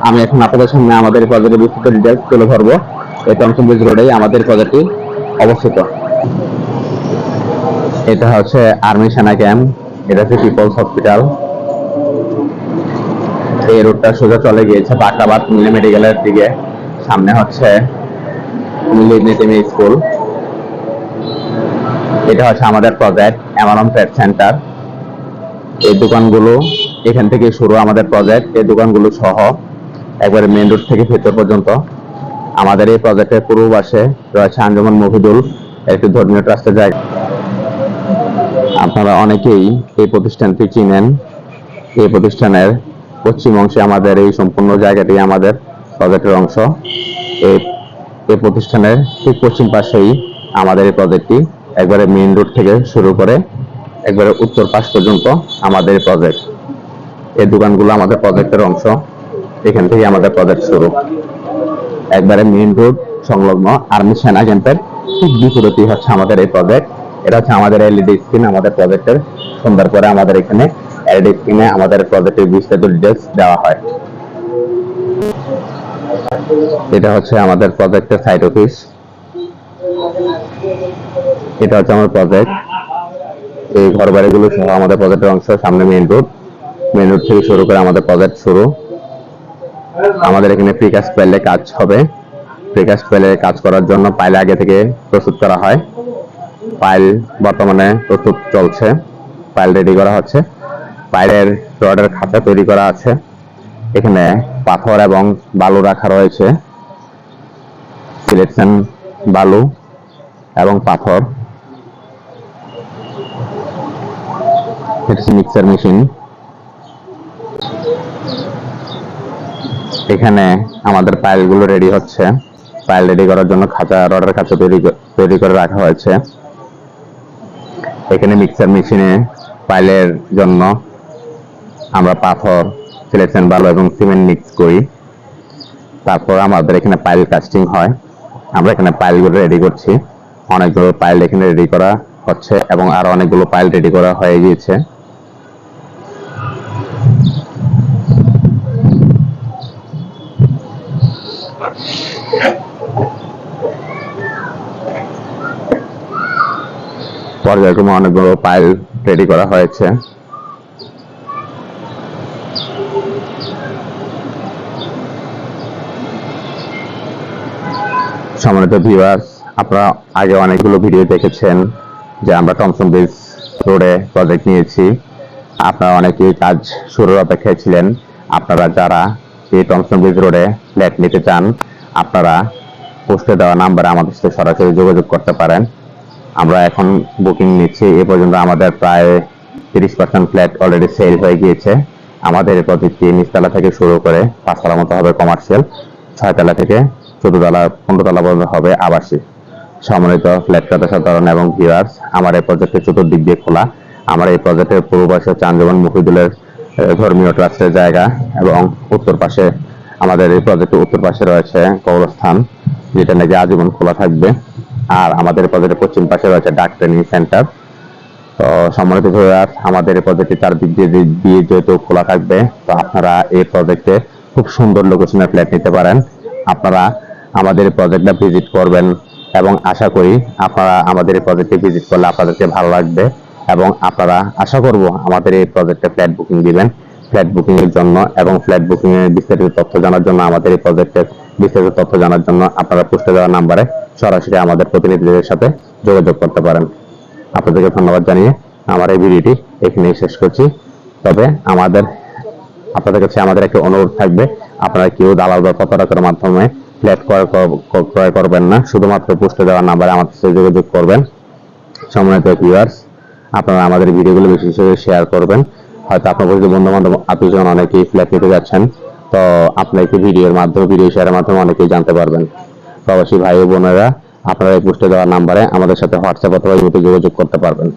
আমি এখন আপনাদের সামনে আমাদের প্রজেক্টের বিস্তৃত ডিটেলস তুলে ধরবো। এই টমসন ব্রিজ রোডেই আমাদের প্রজেক্টটি অবস্থিত। এটা হচ্ছে আর্মি সেনা ক্যাম্প, এটা হচ্ছে পিপলস হসপিটাল। এই রোডটা সোজা চলে গিয়েছে বাকরাবাদ মিলি মেডিকেলের দিকে। সামনে হচ্ছে মিলি স্কুল। এটা হচ্ছে আমাদের প্রজেক্ট এমারন ট্রেড সেন্টার। এই দোকানগুলো এখান থেকে শুরু আমাদের প্রজেক্ট। এই দোকানগুলো সহ একবারে মেইন রোড থেকে ভেতর পর্যন্ত আমাদের এই প্রজেক্টের পূর্ব পাশে রয়েছে আঞ্জুমান মহিদুল, একটি ধর্মীয় ট্রাস্টের জায়গা। আপনারা অনেকেই এই প্রতিষ্ঠানটি চিনেন। এই প্রতিষ্ঠানের পশ্চিম অংশে আমাদের এই সম্পূর্ণ জায়গাটি আমাদের প্রজেক্টের অংশ। এই প্রতিষ্ঠানের ঠিক পশ্চিম পাশেই আমাদের এই প্রজেক্টটি। একবারে মেইন রোড থেকে শুরু করে একবারে উত্তর পাশ পর্যন্ত আমাদের প্রজেক্ট। এই দোকানগুলো আমাদের প্রজেক্টের অংশ। এখান থেকে আমাদের প্রজেক্ট শুরু। একবারে মেইন রোড সংলগ্ন আর্মি সেনা ক্যাম্পের ঠিক বিপরীতেই হচ্ছে আমাদের এই প্রজেক্ট। এটা হচ্ছে আমাদের এলইডি স্ক্রিন আমাদের প্রজেক্টের। সন্ধ্যার পরে আমাদের এখানে এলইডি স্ক্রিনে আমাদের প্রজেক্টের বিস্তারিত ডিটেলস দেওয়া হয়। এটা হচ্ছে আমাদের প্রজেক্টের সাইট অফিস। এটা হচ্ছে আমার প্রজেক্ট। এই ঘর বাড়িগুলো সহ আমাদের প্রজেক্টের অংশ। সামনে মেইন রোড থেকে শুরু করে আমাদের প্রজেক্ট শুরু। আমাদের এখানে প্রিকাস্ট প্যানেলে কাজ হবে। প্রিকাস্ট প্যানেলে কাজ করার জন্য পাইল আগে থেকে প্রস্তুত করা হয়। পাইল বর্তমানে প্রস্তুত চলছে, পাইল রেডি করা হচ্ছে। পাইলের রডের খাঁচা তৈরি করা আছে। এখানে পাথর এবং বালু রাখা রয়েছে, সিলেকশন বালু এবং পাথর। Mixer machine. এখানে আমাদের পাইলগুলো রেডি হচ্ছে। পাইল রেডি করার জন্য রডের খাঁচা তৈরি করে রাখা হয়েছে। এখানে মিক্সার মেশিনে পাইলের জন্য আমরা পাথর, সিলেকশন বালু এবং সিমেন্ট মিক্স করি। তারপর আমাদের এখানে পাইল কাস্টিং হয়। আমরা এখানে পাইলগুলো রেডি করছি। অনেকগুলো পাইল এখানে রেডি করা হচ্ছে এবং আরো অনেকগুলো পাইল রেডি করা হয়ে গিয়েছে। পর্যায়ক্রমে অনেকগুলো পাইল রেডি করা হয়েছে। সম্মানিত ভিউয়ার্স, আপনারা আগে অনেকগুলো ভিডিও দেখেছেন যে আমরা টমসন ব্রিজ রোডে প্রজেক্ট নিয়েছি। আপনারা অনেকেই কাজ শুরুর অপেক্ষায় ছিলেন। আপনারা যারা এই টমসন ব্রিজ রোডে ফ্ল্যাট নিতে চান, আপনারা পোস্টে দেওয়া নাম্বারে আমাদের সাথে সরাসরি যোগাযোগ করতে পারেন। আমরা এখন বুকিং নিচ্ছি। এ পর্যন্ত আমাদের প্রায় 30% ফ্ল্যাট অলরেডি সেল হয়ে গিয়েছে। আমাদের এই প্রজেক্টটি নিচতলা থেকে শুরু করে 5 তলা মতো হবে কমার্শিয়াল, 6 তলা থেকে 14 তলা 15 তলা পর্যন্ত হবে আবাসিক। সম্মানিত ফ্ল্যাট ক্রেতা সাধারণ এবং ভিউয়ার্স, আমার এই প্রজেক্টের চতুর্দিক দিয়ে খোলা। আমার এই প্রজেক্টের পূর্ব পাশে হচ্ছে আঞ্জুমান মহিদুলের ধর্মীয় ট্রাস্টের জায়গা এবং উত্তর পাশে আমাদের এই প্রজেক্টের উত্তর পাশে রয়েছে কবরস্থান, যেটা নাকি আজীবন খোলা থাকবে। আর আমাদের প্রজেক্টের পশ্চিম পাশে রয়েছে ডাক ট্রেনিং সেন্টার। তো সম্মানিত ভিউয়ার্স, আমাদের এই প্রজেক্টটি চারদিক দিয়ে যেহেতু খোলা থাকবে, তো আপনারা এই প্রজেক্টে খুব সুন্দর লোকেশনে ফ্ল্যাট নিতে পারেন। আপনারা আমাদের এই প্রজেক্টটা ভিজিট করবেন এবং আশা করি আপনারা আমাদের এই প্রজেক্টে ভিজিট করলে আপনাদেরকে ভালো লাগবে এবং আপনারা আশা করব আমাদের এই প্রজেক্টে ফ্ল্যাট বুকিং দিবেন। ফ্ল্যাট বুকিং এর জন্য এবং ফ্ল্যাট বুকিং এর বিস্তারিত তথ্য জানার জন্য, আমাদের এই প্রজেক্টের বিস্তারিত তথ্য জানার জন্য আপনারা পোস্টে দেওয়া নাম্বারে সরাসরি আমাদের প্রতিনিধিদের সাথে যোগাযোগ করতে পারেন। আপনাদেরকে ধন্যবাদ জানিয়ে আমার এই ভিডিওটি এখানেই শেষ করছি। তবে আপনাদের কাছে আমাদের একটা অনুরোধ থাকবে, আপনারা কেউ দালাল বা প্রতারকের মাধ্যমে ফ্ল্যাট ক্রয় করবেন না। শুধুমাত্র পোস্টে দেওয়া নাম্বারে আমাদের সাথে যোগাযোগ করবেন। সম্মানিত ভিউয়ার্স, আপনারা আমাদের ভিডিওগুলো বেশি বেশি শেয়ার করবেন। হয়তো আপনার বন্ধু বান্ধব আত্মীয়স্বজন অনেকেই ফ্ল্যাট নিতে যাচ্ছেন, তো আপনাকে ভিডিও শেয়ারের মাধ্যমে অনেকেই জানতে পারবেন। প্রবাসী ভাই ও বোনেরা, আপনারা এই পোস্টে দেওয়া নাম্বারে আমাদের সাথে হোয়াটসঅ্যাপ অথবা ইমোতে যোগাযোগ করতে পারবেন।